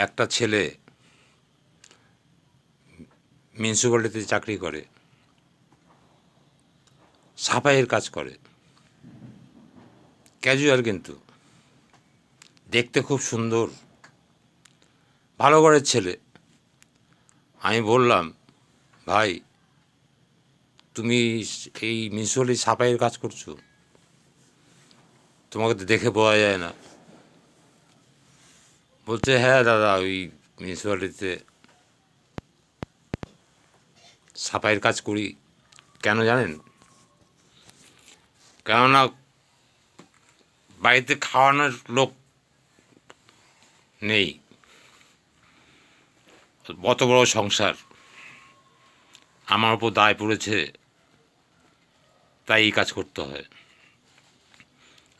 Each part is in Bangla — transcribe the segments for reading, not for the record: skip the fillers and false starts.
একটা ছেলে মিউনিসিপ্যালিটিতে চাকরি করে, সাফাইয়ের কাজ করে, ক্যাজুয়াল, কিন্তু দেখতে খুব সুন্দর, ভালো ঘরের ছেলে। আমি বললাম, ভাই তুমি এই মিউনিসিপ্যালিটি সাফাইয়ের কাজ করছো, তোমাকে তো দেখে বোঝা যায় না। বলছে, হ্যাঁ দাদা, ওই মিউনিসিপ্যালিটিতে সাফাইয়ের কাজ করি। কেন জানেন? কেননা বাড়িতে খাওয়ানোর লোক নেই, অত বড় সংসার আমার ওপর দায় পড়েছে, তাই এই কাজ করতে হয়।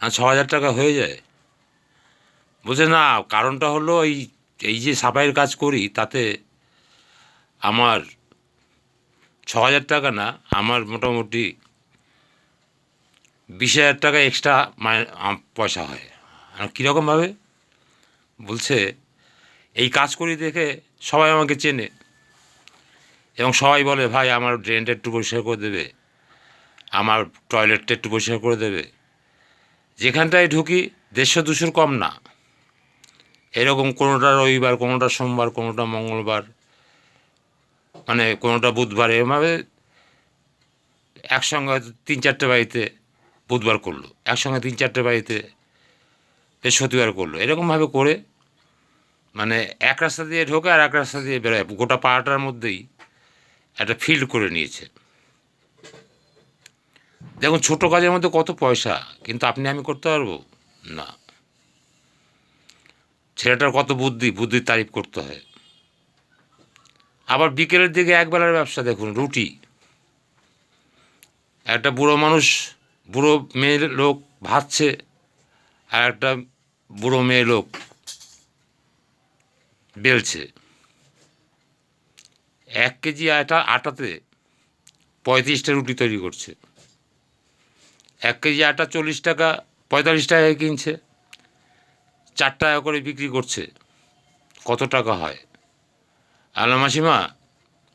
আর 6,000 টাকা হয়ে যায়। বলছে না, কারণটা হলো এই যে সাফাইয়ের কাজ করি, তাতে আমার 6,000 টাকা না, আমার মোটামুটি 20,000 টাকা এক্সট্রা পয়সা হয়। আর কীরকমভাবে? বলছে, এই কাজ করি দেখে সবাই আমাকে চেনে এবং সবাই বলে, ভাই আমার ড্রেনটা একটু পরিষ্কার করে দেবে, আমার টয়লেটটা একটু পরিষ্কার করে দেবে। যেখানটায় ঢুকি 150-200 কম না, এরকম কোনোটা রবিবার, কোনোটা সোমবার, কোনোটা মঙ্গলবার, মানে কোনোটা বুধবার, এভাবে একসঙ্গে হয়তো 3-4টে বাড়িতে বুধবার করলো, একসঙ্গে 3-4টে বাড়িতে বৃহস্পতিবার করলো, এরকমভাবে করে মানে এক রাস্তা দিয়ে ঢোকে আর এক রাস্তা দিয়ে বেরোয়, গোটা পাড়াটার মধ্যেই একটা ফিল্ড করে নিয়েছে। দেখুন, ছোটো কাজের মধ্যে কত পয়সা, কিন্তু আপনি আমি করতে পারবো না। ছেলেটার কত বুদ্ধির তারিফ করতে হয়। আবার বিকেলের দিকে একবেলার ব্যবসা দেখুন, রুটি। একটা বুড়ো মানুষ, বুড়ো মেয়ে লোক ভাজছে, আর একটা বুড়ো মেয়ে লোক বেলছে। 1 কেজি আটাতে 35টা রুটি তৈরি করছে। 1 কেজি আটা 40 টাকা, 45 টাকায় কিনছে, 4 টাকা করে বিক্রি করছে। কত টাকা হয়? আলো মাসিমা,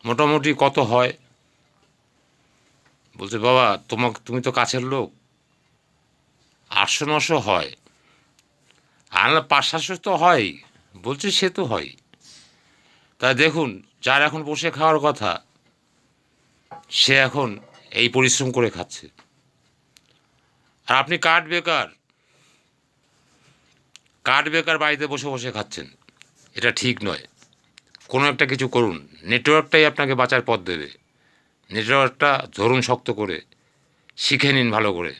মোটামুটি কত হয়? বলছে, বাবা তুমি তো কাছের লোক, 800-900 হয়। আর 500-700 তো হয়। বলছে, সে তো হয়। তা দেখুন, যার এখন বসে খাওয়ার কথা, সে এখন এই পরিশ্রম করে খাচ্ছে। আর আপনি কাঠ বেকার বাড়িতে বসে বসে খাচ্ছেন। এটা ঠিক নয়। কোনো একটা কিছু করুন। নেটওয়ার্কটাই আপনাকে বাঁচার পথ দেবে। নেটওয়ার্কটা ধরুন শক্ত করে, শিখে নিন ভালো করে।